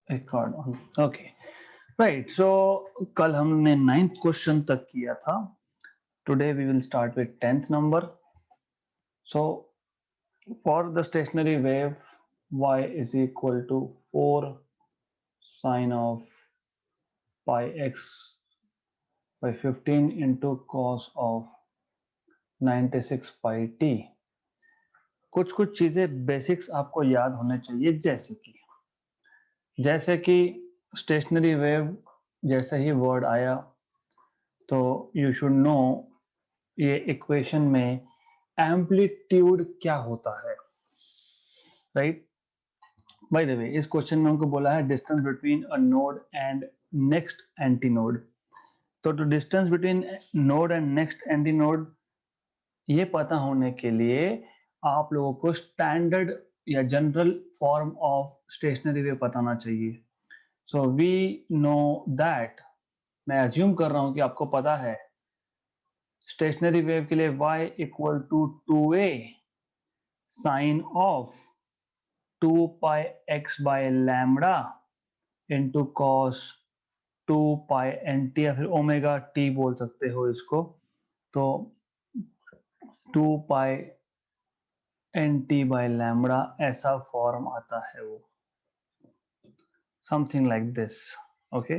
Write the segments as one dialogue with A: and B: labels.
A: Record on, okay right. So कल हमने 9th question तक किया था। Today we will start with 10th number. So for the stationary wave y is equal to 4 sine of pi x by 15 into cos of 96 pi t। कुछ कुछ चीजें basics आपको याद होने चाहिए, जैसे कि स्टेशनरी वेव जैसे ही वर्ड आया तो यू शुड नो ये इक्वेशन में एम्पलीट्यूड क्या होता है, राइट। बाय द वे इस क्वेश्चन में हमको बोला है distance between a node and next anti node. तो distance between node and next anti node ये पता होने के लिए आप लोगों को स्टैंडर्ड या general form of stationary wave बताना चाहिए। सो वी नो दैट, मैं अज्यूम कर रहा हूं कि आपको पता है स्टेशनरी वेव के लिए y equal to 2a sine of 2 pi x by lambda into cos 2 pi N T, या फिर ओमेगा टी बोल सकते हो इसको। तो 2 pi N T bye lambda ऐसा फॉर्म आता है वो, something like this, okay,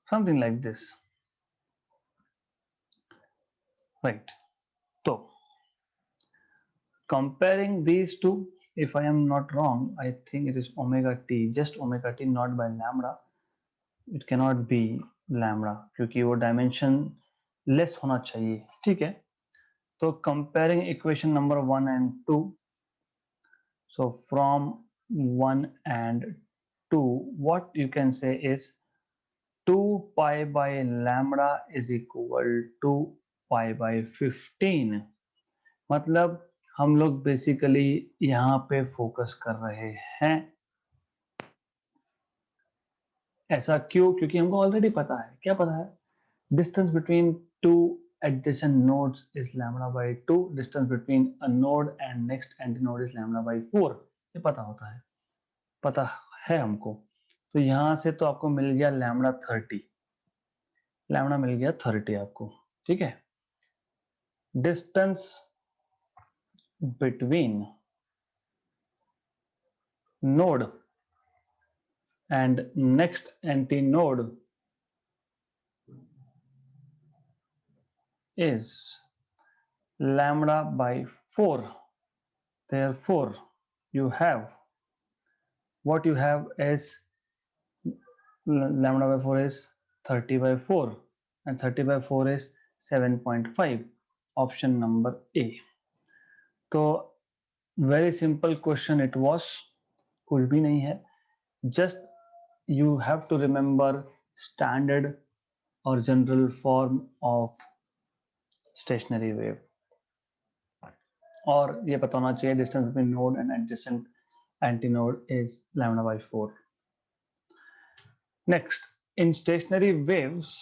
A: something like this, right. तो comparing these two, if I am not wrong, I think it is omega t, just omega t, not by lambda. It cannot be lambda क्योंकि वो dimension less होना चाहिए, ठीक है। तो comparing equation number 1 and 2, so from 1 and 2 what you can say is 2 pi by lambda is equal to pi by 15। मतलब हम लोग बेसिकली यहाँ पे फोकस कर रहे हैं। ऐसा क्यों? क्योंकि हमको ऑलरेडी पता है, क्या पता है, distance between two adjacent nodes is lambda by 2, distance between a node and next antinode is lambda by 4। ये पता होता है, पता है हमको। तो यहां से तो आपको मिल गया लैम्बडा 30, लैम्बडा मिल गया 30 आपको, ठीक है। Distance between node and next antinode is lambda by 4। Therefore you have, what you have is lambda by 4 is 30 by 4 and 30 by 4 is 7.5, option number A। तो very simple question it was, कुछ भी नहीं है, just you have to remember standard और general form of stationary wave, और ये पता होना चाहिए distance between node and adjacent antinode is lambda by 4। Next, in stationary waves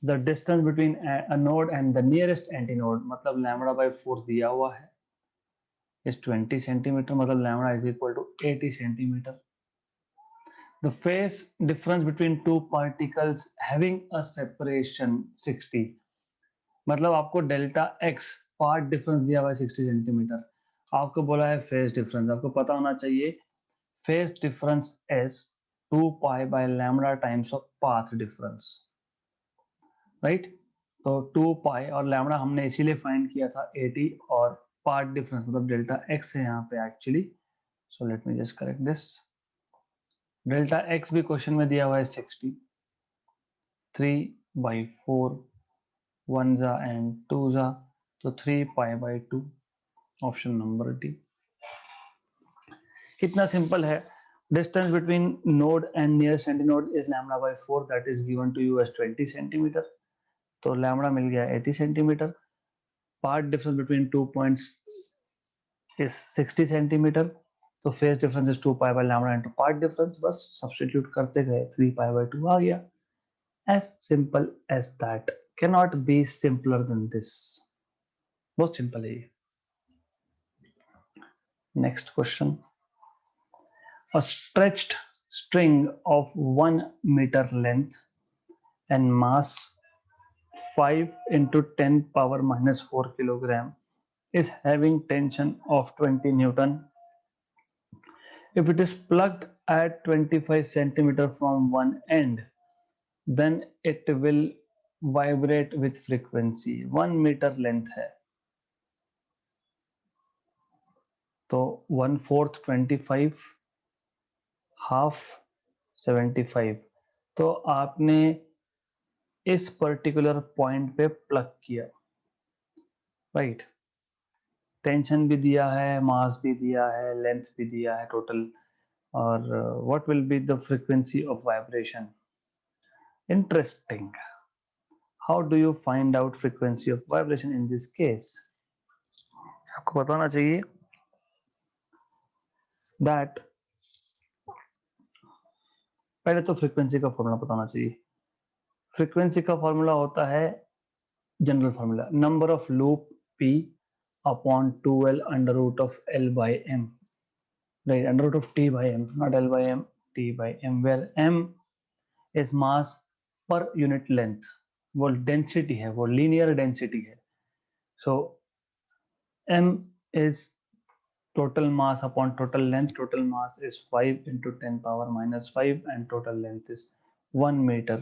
A: the distance between a node and the nearest antinode, मतलब lambda by 4 दिया हुआ है, इज 20 सेंटीमीटर, मतलब lambda is equal to 80 centimetre. The phase difference between two particles having a separation 60, मतलब आपको delta x path difference दिया हुआ है 60 सेंटीमीटर, आपको बोला है फेज डिफरेंस, आपको पता होना चाहिए phase difference is 2 pi by lambda times of path difference, right. तो 2 पाई और लैम्बडा हमने इसीलिए फाइंड किया था 80, और पार्ट डिफरेंस मतलब डेल्टा एक्स है यहाँ पे actually. So let me just correct this, delta x भी क्वेश्चन में दिया हुआ है 60, 3/4 1 जा एंड 2 जा, तो 3 pi by 2, option number D. कितना सिंपल है, distance between node and nearest antinode is lambda by 4, that is given to you as 20 centimetre. तो लैम्बडा मिल गया 80 centimetre, path difference between 2 points is 60 centimetre, तो phase difference is 2 pi by lambda into path difference, बस substitute करते गए 3 pi by 2 आ गया। as simple as that, cannot be simpler than this, बहुत simple है ये। Next question, a stretched string of 1 meter length and mass 5 into 10 power minus 4 kilogram is having tension of 20 Newton. If it is plugged at 25 centimeter from one end, then it will vibrate with frequency. 1 meter length है तो 1/4 25, half 75। तो आपने इस particular point पे plug किया, right. Tension भी दिया है, मास भी दिया है, लेंथ भी दिया है टोटल, और what will be the frequency of vibration. Interesting. How do you find out frequency of vibration in this case? आपको बताना चाहिए दैट, पहले तो फ्रीक्वेंसी का फॉर्मूला बताना चाहिए। फ्रीक्वेंसी का फॉर्मूला होता है general formula, number of loop P upon 2L under root of L by M, right, under root of T by M, not L by M, T by M, where M is mass per unit length, वो density है, वो linear density है। सो M is total mass upon total length. Total mass is 5 into 10 power minus 5 and total length is 1 meter.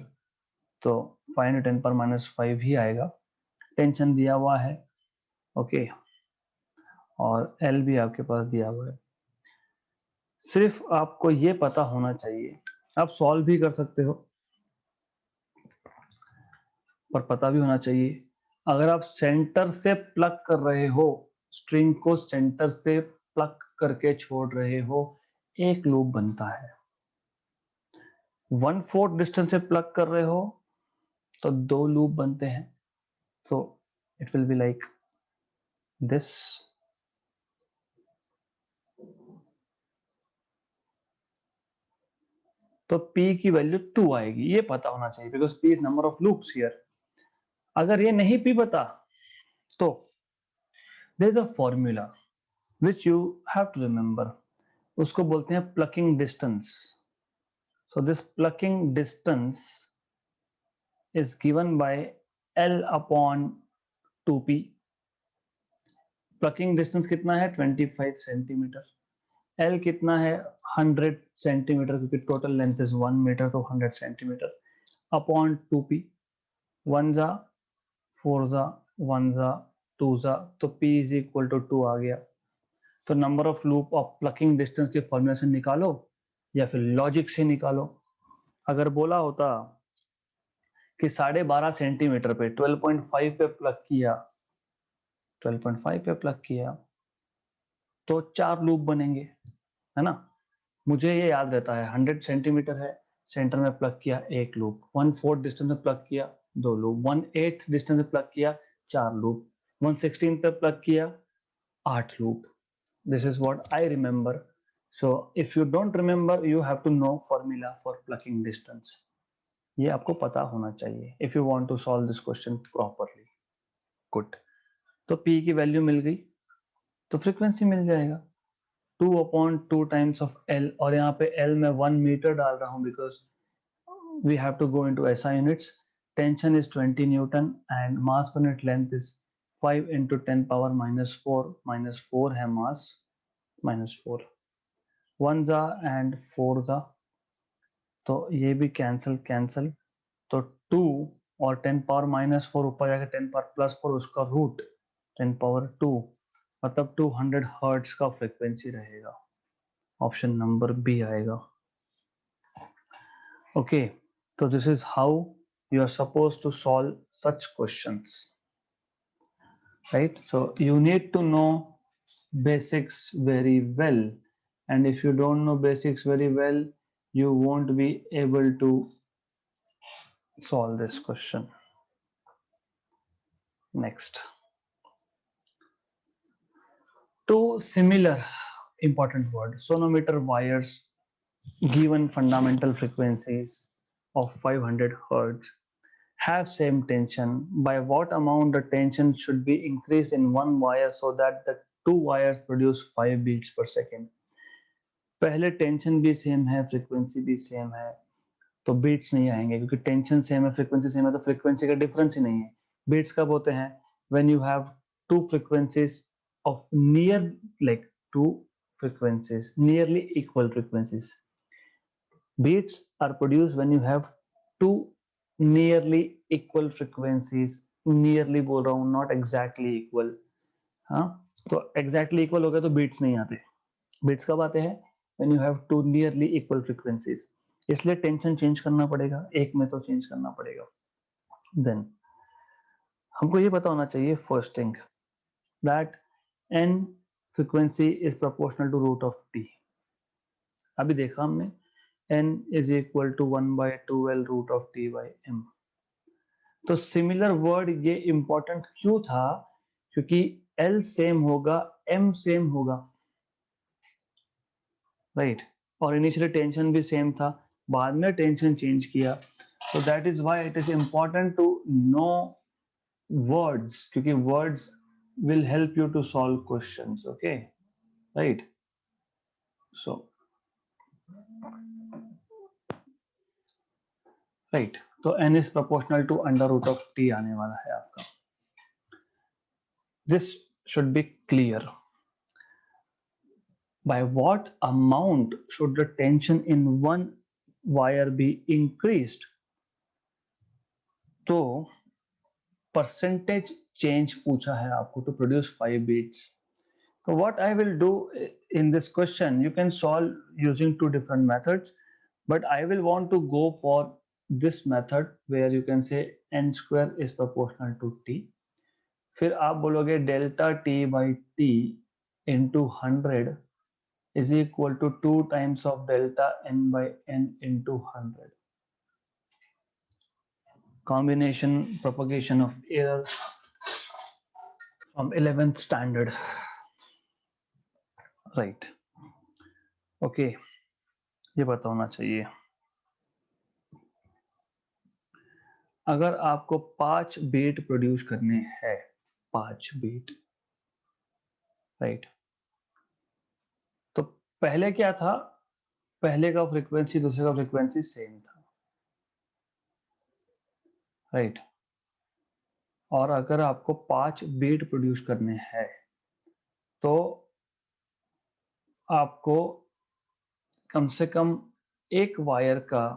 A: तो 5 into 10 power minus 5 ही आएगा। Tension दिया हुआ है, okay, और L भी आपके पास दिया हुआ है। सिर्फ आपको ये पता होना चाहिए, आप सॉल्व भी कर सकते हो पर पता भी होना चाहिए, अगर आप सेंटर से प्लग कर रहे हो, स्ट्रिंग को सेंटर से प्लग करके छोड़ रहे हो, एक लूप बनता है। 1/4 डिस्टेंस से प्लग कर रहे हो तो 2 लूप बनते हैं। तो it will be like this. तो P की वैल्यू 2 आएगी, ये पता होना चाहिए, because P is number of loops here. अगर ये नहीं P पता तो there is a formula which you have to remember, उसको बोलते हैं plucking distance. So this plucking distance is given by L upon 2P. Plucking distance कितना है 25 सेंटीमीटर, L कितना है 100 सेंटीमीटर, क्योंकि टोटल लेंथ इज 1 मीटर, तो 100 सेंटीमीटर अपॉन 2P। 1 जा 4 जा 1 जा 2 जा, तो P इज इक्वल टू 2 आ गया। तो number of loop of plucking distance के फॉर्मूला से निकालो या फिर लॉजिक से निकालो। अगर बोला होता कि 12.5 सेंटीमीटर पे 12.5 पे प्लग किया, 12.5 पे प्लग किया तो 4 लूप बनेंगे, है ना। मुझे ये याद रहता है 100 सेंटीमीटर है, सेंटर में प्लग किया 1 लूप, 1/4 डिस्टेंस में प्लग किया 2 लूप, 1/8 डिस्टेंस में प्लग किया 4 लूप, 1/16 पे प्लग किया 8 loop. This is what I remember. So if you don't remember, you have to know formula for plugging distance. ये आपको पता होना चाहिए if you want to solve this question properly. Good. तो P की value मिल गई तो फ्रीक्वेंसी मिल जाएगा 2/2 टाइम्स ऑफ L, और यहाँ पे L में 1 मीटर डाल रहा हूँ because we have to go into SI units. Tension is 20 newton and mass per unit length is 5 into 10 power minus 4, minus 4 है मास, minus 4, 1 जा एंड 4 जा, तो ये भी कैंसिल कैंसिल, तो 2 और 10 पावर माइनस 4 ऊपर जाके 10 पावर प्लस 4, उसका रूट 10 पावर 2, मतलब 200 हर्ट्ज का फ्रीक्वेंसी रहेगा। ऑप्शन नंबर बी आएगा। ओके, तो this is how you are supposed to solve such questions, right? So you need to know basics very well, and if you don't know basics very well, you won't be able to solve this question. Next, two similar important words. Sonometer wires given fundamental frequencies of 500 hertz have same tension. By what amount the tension should be increased in one wire so that the two wires produce 5 beats per second? पहले tension भी same है, frequency भी same है, तो beats नहीं आएंगे, क्योंकि tension same है, फ्रीक्वेंसी सेम है, तो फ्रीक्वेंसी का डिफरेंस ही नहीं है। बीट्स कब होते हैं? When you have two frequencies of near, like two frequencies, nearly equal frequencies. Beats are produced when you have two nearly equal frequencies. Nearly बोल रहा हूँ, not exactly equal. हाँ, तो exactly equal हो गया तो beats नहीं आते. Beats कब आते हैं? When you have two nearly equal frequencies. इसलिए टेंशन चेंज करना पड़ेगा, एक में तो चेंज करना पड़ेगा. Then हमको ये पता होना चाहिए first thing that n frequency is proportional to root of t. अभी देखा हमने n is equal to 1 by 2l root of t by m. तो सिमिलर वर्ड ये इंपॉर्टेंट क्यों था? क्योंकि l सेम होगा, m सेम होगा, राइट? और इनिशियली टेंशन भी सेम था, बाद में टेंशन चेंज किया, तो that is why it is important to know words, क्योंकि words will help you to solve questions. Okay, right? So right, तो n is proportional to under root of t आने वाला है आपका. This should be clear. By what amount should the tension in one wire be increased? तो percentage change पूछा है आपको to produce 5 beats. So what I will do in this question, you can solve using two different methods, but I will want to go for this method where you can say n square is proportional to t. फिर आप बोलोगे delta t by t into 100 is equal to 2 times of delta n by n into 100. Combination propagation of error from 11th standard. Right. Okay. ये पता होना चाहिए. अगर आपको 5 beat produce करने हैं, 5 बीट, राइट? तो पहले क्या था? पहले का फ्रीक्वेंसी दूसरे का फ्रीक्वेंसी सेम था, राइट? और अगर आपको 5 बीट प्रोड्यूस करने हैं तो आपको कम से कम एक वायर का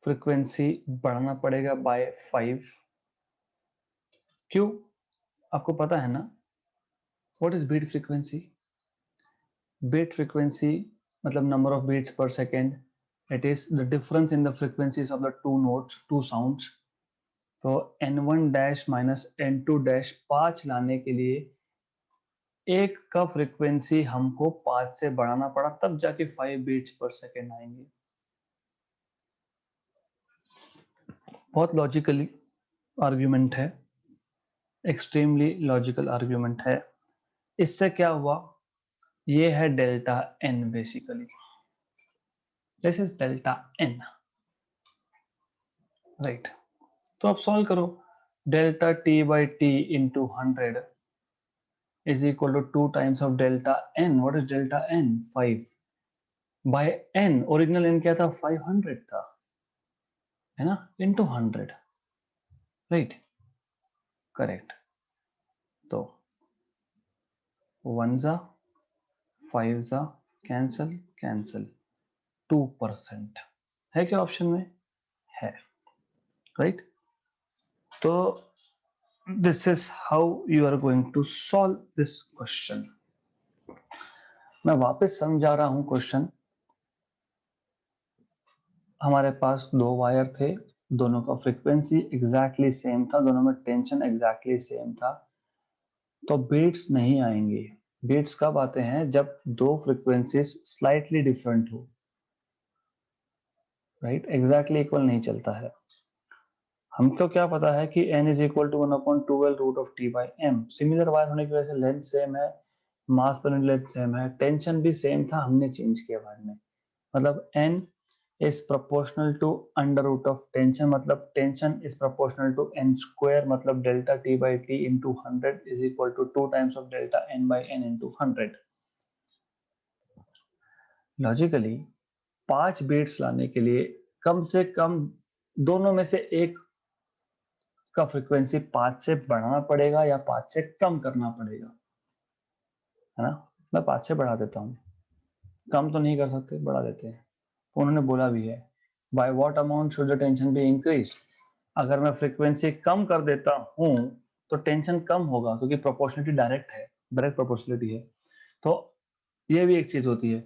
A: फ्रीक्वेंसी बढ़ाना पड़ेगा बाय 5. क्यों? आपको पता है ना what is beat frequency? Beat frequency मतलब number of beats per second. It is the difference in the frequencies of the two notes, two sounds. तो n1 dash minus n2 dash 5 लाने के लिए एक का फ्रीक्वेंसी हमको 5 से बढ़ाना पड़ा, तब जाके 5 बीट्स पर सेकेंड आएंगे. बहुत लॉजिकली आर्ग्यूमेंट है, एक्सट्रीमली लॉजिकल आर्ग्यूमेंट है. इससे क्या हुआ? ये है delta N, basically this is delta N, right? तो आप सॉल्व करो. Delta T by T into 100 is equal to 2 times of delta n. What is delta n? 5 by n. Original n क्या था? 500 था, है ना? Into 100, right? करेक्ट. तो 1 जा 5 जा कैंसल कैंसल, 2% है क्या ऑप्शन में? है, राइट? तो this is how you are going to solve this question. मैं वापस समझा रहा हूं क्वेश्चन. हमारे पास 2 वायर थे, दोनों का फ्रीक्वेंसी एग्जैक्टली सेम था, दोनों में टेंशन एग्जैक्टली सेम था, तो बीट्स नहीं आएंगे. बीट्स कब आते हैं? जब दो फ्रीक्वेंसीज स्लाइटली डिफरेंट हो, राइट? एग्जैक्टली इक्वल नहीं चलता है. हमको क्या पता है कि n is equal to 1/2l root of t by m. Similar wire होने की वजह से लेंथ सेम है, mass per unit length same है, टेंशन भी सेम था, हमने चेंज किया बाद में. मतलब n is proportional to under root of tension, मतलब tension is proportional to n square, मतलब delta t by t into 100 is equal to 2 times of delta n by n into 100. Logically 5 beats लाने के लिए कम से कम दोनों में से एक का फ्रीक्वेंसी 5 से बढ़ाना पड़ेगा या 5 से कम करना पड़ेगा, है ना। मैं 5 से बढ़ा देता हूँ, कम तो नहीं कर सकते, बढ़ा देते हैं। उन्होंने बोला भी है by what amount should the tension be increase. अगर मैं फ्रीक्वेंसी कम कर देता हूँ तो टेंशन कम होगा, क्योंकि प्रोपोर्शनलिटी डायरेक्ट है, डायरेक्ट प्रोपोर्शनलिटी है। तो ये भी एक चीज होती है।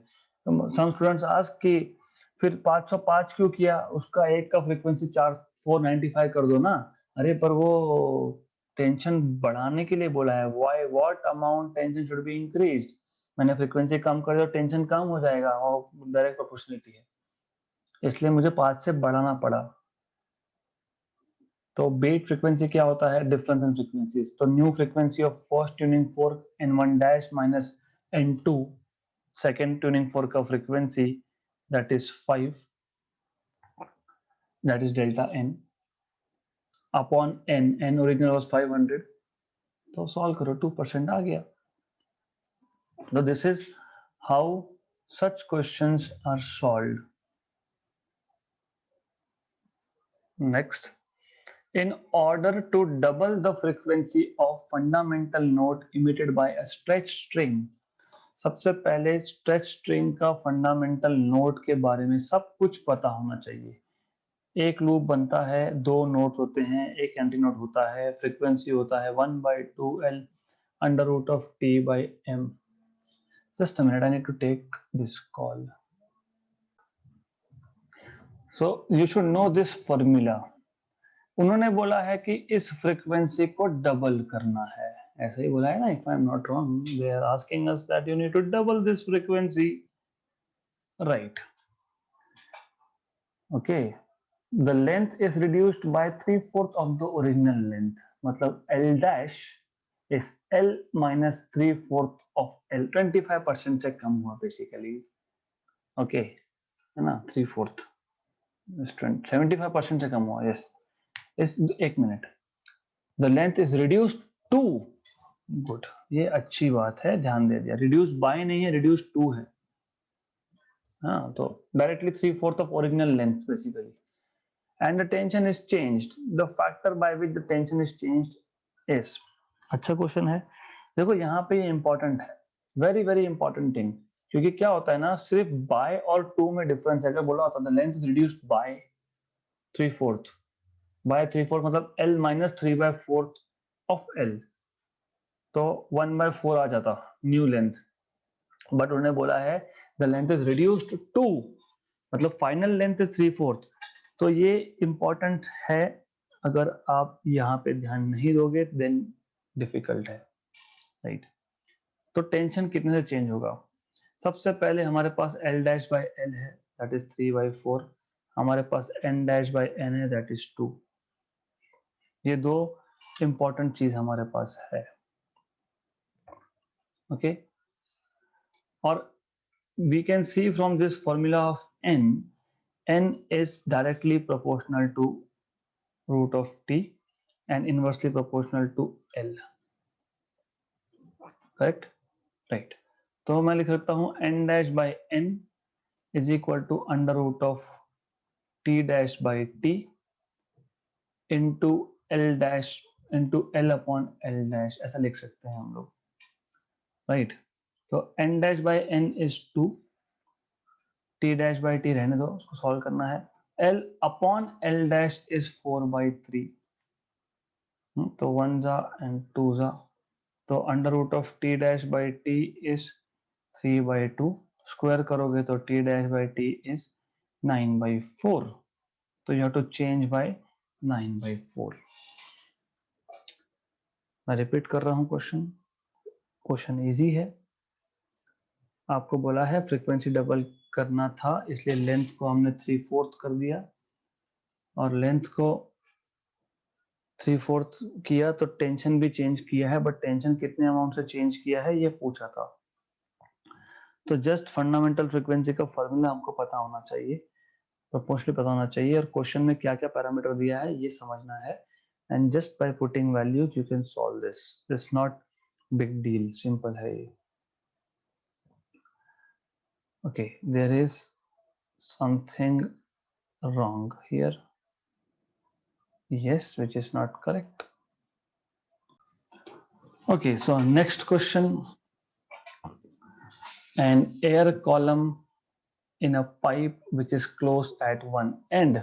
A: सम स्टूडेंट्स आस्क कि फिर 505 क्यों किया, उसका एक का फ्रीक्वेंसी 495 कर दो ना। अरे पर वो टेंशन बढ़ाने के लिए बोला है, why what amount tension should be increased. मैंने फ्रीक्वेंसी कम कर दिया, टेंशन कम हो जाएगा और डायरेक्ट प्रोपोर्शनलिटी है, इसलिए मुझे 5 से बढ़ाना पड़ा। तो बीट फ्रीक्वेंसी क्या होता है, डिफरेंस इन फ्रीक्वेंसीज। तो new frequency of first tuning fork n1 dash minus n2 second tuning fork का frequency that is 5, that is delta n upon n original was 500, तो सॉल्व करो 2% आ गया। तो this is how such questions are solved. Next, in order to double the frequency of fundamental note emitted by a stretch string, सबसे पहले stretch string का fundamental note के बारे में सब कुछ पता होना चाहिए। एक लूप बनता है, 2 नोट्स होते हैं, एक एंटी नोट होता है, फ्रीक्वेंसी होता है 1/2L under root of T by M। Just a minute, I need to take this call. So you should know this formula. उन्होंने बोला है कि इस फ्रीक्वेंसी को डबल करना है, ऐसा ही बोला है ना, if I am not wrong, they are asking us that you need to double this frequency, right. Okay, the length is reduced by 3/4 of the original length, मतलब L dash is L minus 3/4 of L, 25% से कम हुआ basically. Okay, है ना, 3/4 75% से कम हुआ, yes. इस एक minute, the length is reduced to, good, ये अच्छी बात है, ध्यान दे दिया, रिड्यूस बाय नहीं है, रिड्यूस टू है। हाँ, तो directly 3/4 of original length basically, and the tension is changed, the factor by which the tension is changed is, अच्छा क्वेश्चन है। देखो यहाँ पे ये इंपॉर्टेंट है, वेरी वेरी इंपॉर्टेंट थिंग, क्योंकि क्या होता है ना, सिर्फ बाय और टू में डिफरेंस है। अगर बोला होता the length is reduced by 3/4, by 3/4 मतलब L माइनस 3/4 ऑफ L, तो 1/4 आ जाता न्यू लेंथ। बट उन्होंने बोला है the length is reduced to, मतलब फाइनल लेंथ इज 3/4। तो ये इंपॉर्टेंट है, अगर आप यहाँ पे ध्यान नहीं दोगे देन डिफिकल्ट है, राइट। तो टेंशन कितने से चेंज होगा, सबसे पहले हमारे पास L डैश बाई L है, दैट इज 3/4, हमारे पास N डैश बाई N है, दैट इज 2। ये दो इंपॉर्टेंट चीज हमारे पास है, ओके। और we can see from this formula of n is directly proportional to root of t and inversely proportional to L, correct, right। तो मैं लिख सकता हूँ n dash by n is equal to under root of t dash by t into L dash into L upon L dash, ऐसा लिख सकते हैं हम लोग, राइट। तो n dash by n is 2, t dash by t रहने दो, उसको सॉल्व करना है। L upon L dash is 4/3, तो 1 जा एंड 2 जा, तो under root of T dash by T is 3/2, square करोगे तो T dash by T is 9/4, तो you have to change by 9/4। मैं रिपीट कर रहा हूँ क्वेश्चन, क्वेश्चन इजी है। आपको बोला है फ्रीक्वेंसी डबल करना था, इसलिए लेंथ को हमने 3/4 कर दिया, और लेंथ को 3/4 किया तो टेंशन भी चेंज किया है, बट टेंशन कितने अमाउंट से चेंज किया है ये पूछा था। तो जस्ट फंडामेंटल फ्रीक्वेंसी का फॉर्मूला हमको पता होना चाहिए, प्रोपोर्शनली पता होना चाहिए, और क्वेश्चन में क्या क्या पैरामीटर दिया है ये समझना है, and just by putting values you can solve this, this not big deal, simple है ये, Okay, there is something wrong here. Yes, which is not correct. Okay, so next question. An air column in a pipe which is closed at one end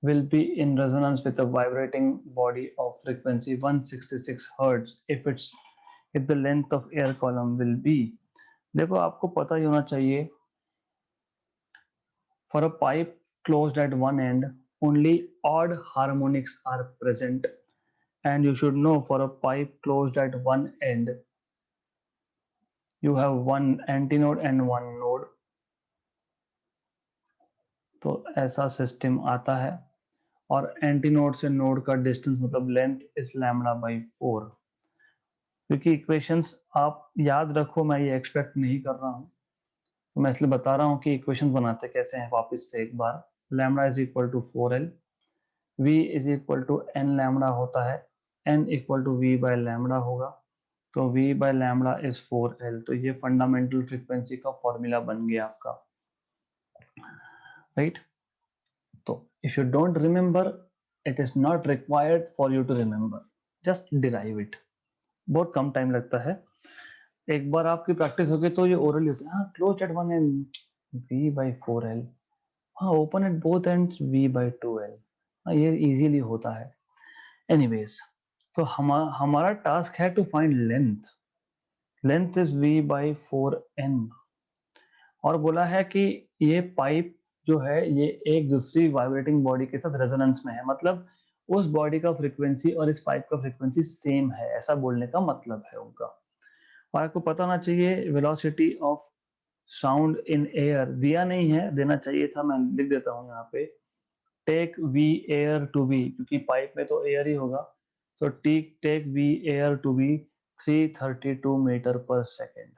A: will be in resonance with a vibrating body of frequency 166 hertz if the length of air column will be. देखो आपको पता ही होना चाहिए, for a pipe closed at one end only odd harmonics are present, and you should know for a pipe closed at one end you have one antinode and one node. तो ऐसा system आता है और antinode से node का distance मतलब length is lambda by 4. क्योंकि equations आप याद रखो, मैं ये एक्सपेक्ट नहीं कर रहा हूँ, तो मैं इसलिए बता रहा हूँ कि इक्वेशन बनाते कैसे हैं वापस से एक बार. Lambda is equal to 4l, v is equal to n lambda होता है, n equal to v by lambda होगा, तो v by lambda is 4l. तो ये फंडामेंटल फ्रीक्वेंसी का फॉर्मूला बन गया आपका, राइट. तो if you don't remember, it is not required for you to remember, just derive it. बहुत कम टाइम लगता है, एक बार आपकी प्रैक्टिस हो गई तो ये ओरली होता है. हाँ, close eight one and v by 4l, हाँ open at both ends v by 2l, हाँ ये इजीली होता है. एनीवेज, तो हमारा टास्क है to find length. Length is v by 4n, और बोला है कि ये पाइप जो है ये एक दूसरी वाइब्रेटिंग बॉडी के साथ रेजोनेंस में है, मतलब उस बॉडी का फ्रीक्वेंसी और इस पाइप का फ्रीक्वेंसी सेम है, ऐसा बोलने का मतलब है उनका. और आपको पता होना चाहिए velocity of sound in air दिया नहीं है, देना चाहिए था, मैं लिख देता हूँ यहाँ पे. Take V air to be, क्योंकि पाइप में तो एयर ही होगा, तो take V air to be 332 metre per second.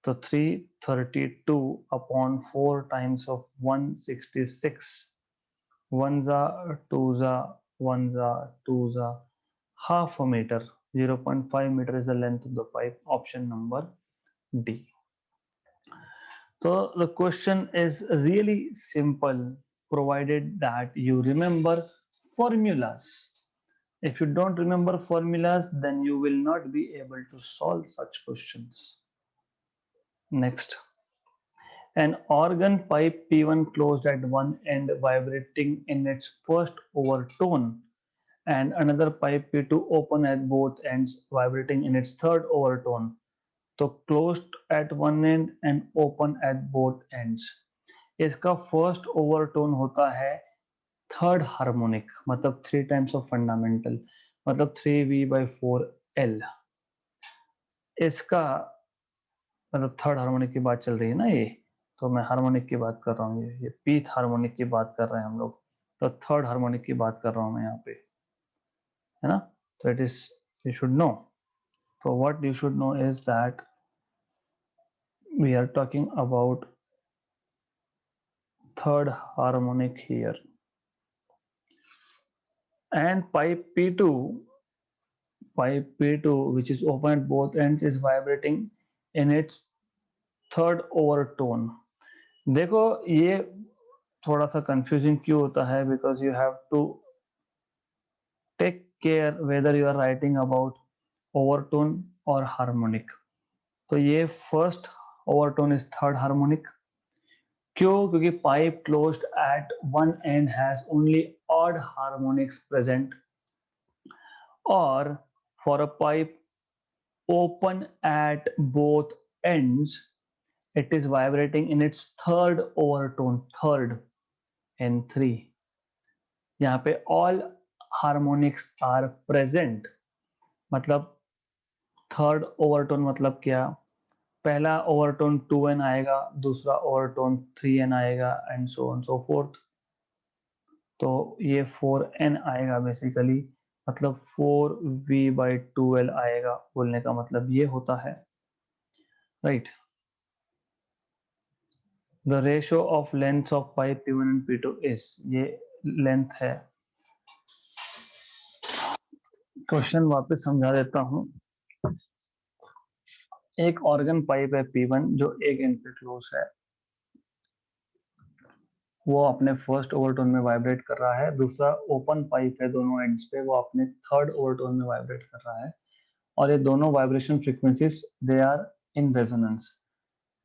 A: तो 332 अपॉन 4 टाइम्स ऑफ 166, वन जा टू जा वन जा टू जा, half a meter, 0.5 meter is the length of the pipe. Option number D. So the question is really simple, provided that you remember formulas. If you don't remember formulas, then you will not be able to solve such questions. Next, an organ pipe P1 closed at one end vibrating in its first overtone, and another pipe P2 open at both ends vibrating in its third overtone. तो closed at one end and open at both ends. इसका first overtone होता है third harmonic, मतलब 3 times of fundamental, मतलब 3v/4l. इसका मतलब third harmonic की बात चल रही है ना ये, तो मैं हार्मोनिक की बात कर रहा हूँ, ये पीथ हार्मोनिक की बात कर रहे हैं हम लोग, तो थर्ड हार्मोनिक की बात कर रहा हूँ मैं यहाँ पे, है ना. तो it is, you should no. So what you should know is that we are talking about third harmonic here, and pipe P2 which is open at both ends is vibrating in its third overtone. देखो ये थोड़ा सा confusing क्यों होता है, because you have to take care whether you are writing about overtone or harmonic. तो ये first overtone is third harmonic. क्यों? क्योंकि pipe closed at one end has only odd harmonics present, और for a pipe open at both ends it is vibrating in its third overtone, third N3. यहाँ पे all harmonics are present, मतलब third overtone मतलब क्या, पहला overtone 2n आएगा, दूसरा overtone 3n आएगा, and so on so fourth. तो ये 4n आएगा बेसिकली, मतलब 4v/2l आएगा, बोलने का मतलब ये होता है, right. The ratio of length of pipe P1 and P2 is, ये लेंथ है. क्वेश्चन वापस समझा देता हूं. एक ऑर्गन पाइप है P1 जो एक एंड पे क्लोज है, वो अपने फर्स्ट ओवरटोन में वाइब्रेट कर रहा है। दूसरा ओपन पाइप है दोनों एंड्स पे, वो अपने थर्ड ओवरटोन में वाइब्रेट कर रहा है। और ये दोनों vibration frequencies they are in resonance,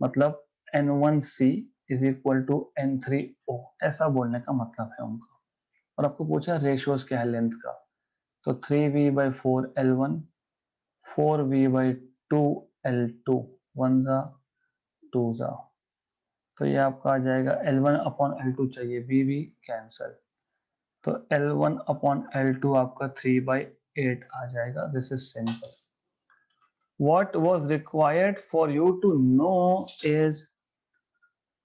A: मतलब N1C is equal to N3O, ऐसा बोलने का मतलब है उनका। और आपको पूछा रेशियोज क्या है लेंथ का, तो 3V/4L1, 4V/2L2, 1 जा 2 जा, तो ये आपका आ जाएगा L1/L2 चाहिए, V कैंसल, तो L1/L2 आपका 3/8 आ जाएगा। This is simple. What was required for you to know is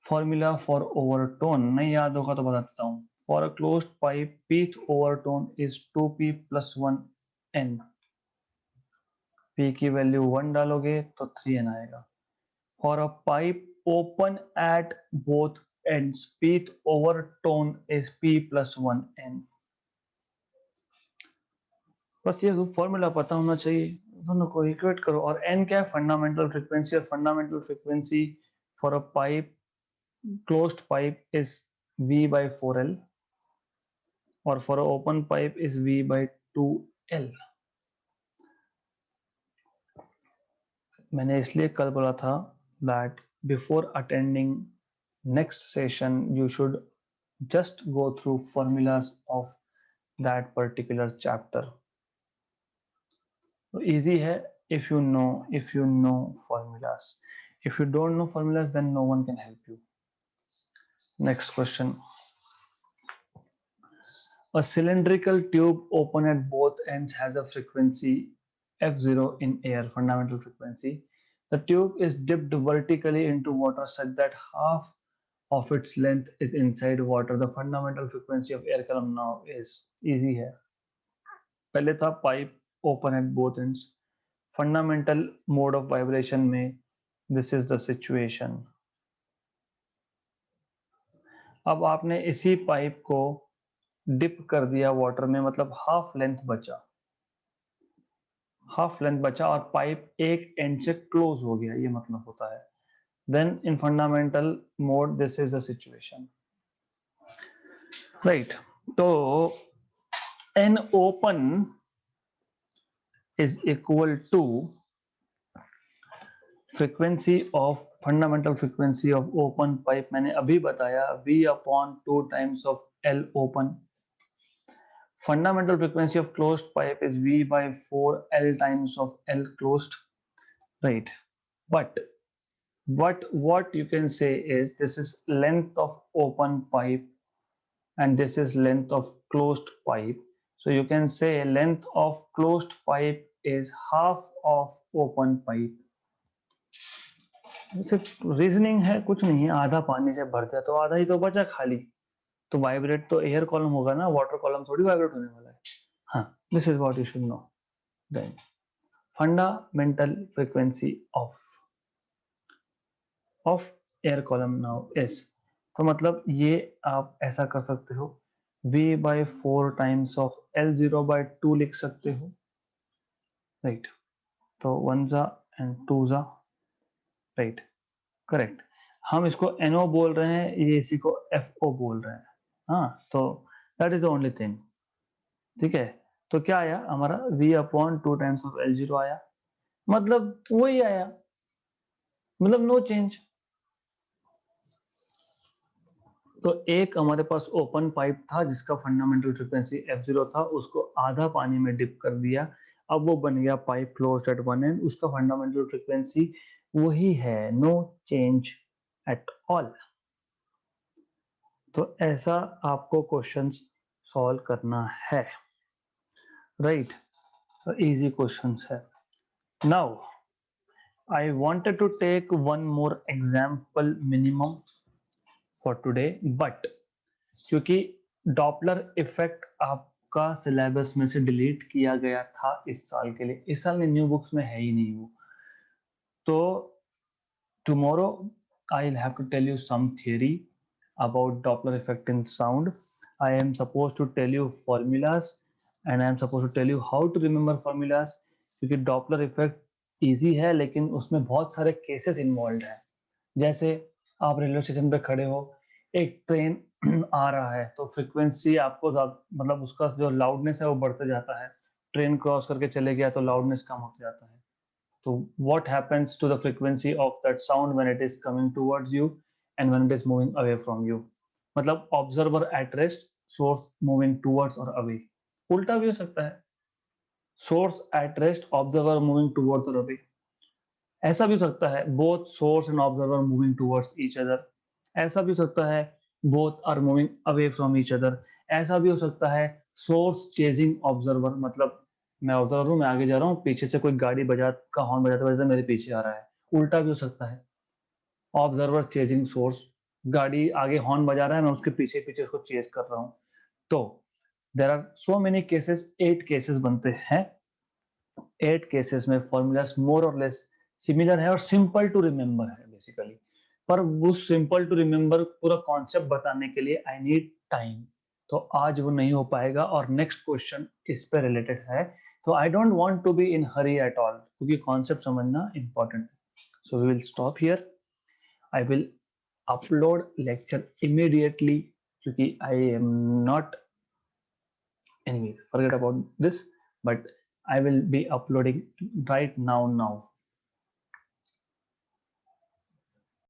A: formula for overtone। नहीं याद होगा तो बता देता हूँ। For a closed pipe, pth overtone is 2p plus 1n। p की वैल्यू 1 डालोगे तो 3n आएगा। For a pipe open at both ends, pth overtone is p plus 1n। बस ये फॉर्मूला पता होना चाहिए, दोनों को इक्वेट करो। और n क्या है? फंडामेंटल फ्रीक्वेंसी, और fundamental frequency for a pipe, closed pipe is V/4L, और for a open pipe is V/2L। मैंने इसलिए कल बोला था that before attending next session you should just go through formulas of that particular chapter। तो easy है if you know formulas। If you don't know formulas then no one can help you। Next question। A cylindrical tube open at both ends has a frequency F0 in air, fundamental frequency। The tube is dipped vertically into water such that half of its length is inside water। The fundamental frequency of air column now is, easy है। पहले था pipe open at both ends, fundamental mode of vibration में this is the situation। अब आपने इसी pipe को dip कर दिया वाटर में, मतलब हाफ लेंथ बचा और पाइप एक एंड से क्लोज हो गया, ये मतलब होता है। Then in fundamental mode this is the situation, right. तो n open is equal to frequency of, fundamental frequency of open pipe मैंने अभी बताया, V/2 times of L open. Fundamental frequency of closed pipe is V/4L times of L closed, right? But what you can say is this is length of open pipe and this is length of closed pipe, so you can say length of closed pipe is half of open pipe। सिर्फ reasoning है, कुछ नहीं है। आधा पानी से भर दिया तो आधा ही तो बचा खाली, तो वाइब्रेट तो एयर कॉलम होगा ना, वाटर कॉलम थोड़ी वाइब्रेट होने वाला है। हाँ, this is what you should know. Then fundamental frequency of air column now is, तो मतलब ये आप ऐसा कर सकते हो, V/4 टाइम्स ऑफ L0/2 लिख सकते हो, राइट। तो 1 जा एंड 2 जा, राइट, करेक्ट। हम इसको NO बोल रहे हैं, ये इसी को FO बोल रहे हैं। हाँ, तो that is the only thing, ठीक है। तो क्या आया हमारा, V/2 टाइम्स ऑफ L0 आया, मतलब वही आया, मतलब नो चेंज। तो एक हमारे पास ओपन पाइप था जिसका फंडामेंटल फ्रीक्वेंसी F0 था, उसको आधा पानी में डिप कर दिया, अब वो बन गया pipe closed at one and, उसका फंडामेंटल फ्रीक्वेंसी वही है, नो चेंज एट ऑल। तो ऐसा आपको क्वेश्चंस सॉल्व करना है, राइट। इजी क्वेश्चंस है। Now I wanted to take one more example minimum for today, but क्योंकि डॉपलर इफेक्ट आपका सिलेबस में से डिलीट किया गया था इस साल के लिए, इस साल में न्यू बुक्स में है ही नहीं वो, तो tomorrow I will have to tell you some theory about Doppler effect in sound. I am suppose to tell you formulas and I am suppose to tell you how to remember formulas, क्योंकि Doppler effect easy है लेकिन उसमें बहुत सारे cases involved हैं। जैसे आप railway station पे खड़े हो, एक ट्रेन आ रहा है तो फ्रीक्वेंसी आपको मतलब उसका जो लाउडनेस है वो बढ़ते जाता है। ट्रेन क्रॉस करके चले गया तो लाउडनेस कम होते जाता है। तो what happens to the frequency of that sound when it is coming towards you and when it is moving away from you? मतलब observer at rest, source moving towards और अवे। उल्टा भी हो सकता है, source at rest, observer moving towards और away. ऐसा भी हो सकता है both source and observer moving towards each other. ऐसा भी हो सकता है both are moving away from each other. ऐसा भी हो सकता है सोर्स चेजिंग ऑब्जर्वर, मतलब मैं ऑब्जर्वर हूँ, मैं आगे जा रहा हूँ, पीछे से कोई गाड़ी का हॉर्न बजाते बजाते मेरे पीछे आ रहा है। उल्टा भी हो सकता है, ऑब्जर्वर चेजिंग सोर्स, गाड़ी आगे हॉर्न बजा रहा है, मैं उसके पीछे पीछे उसको चेज कर रहा हूँ। तो there are so many cases, 8 cases बनते हैं। 8 केसेस में फॉर्मूलाज मोर और लेस सिमिलर है और सिंपल टू रिमेंबर है बेसिकली। पर उस सिंपल टू रिमेंबर पूरा कॉन्सेप्ट बताने के लिए आई नीड टाइम, तो आज वो नहीं हो पाएगा और नेक्स्ट क्वेश्चन इस पे रिलेटेड है। तो I don't want to be in hurry at all, क्योंकि कॉन्सेप्ट समझना इंपॉर्टेंट है। So we will stop here. I will upload lecture immediately, क्योंकि I am not, anyways, forget about this, but I will be uploading right now.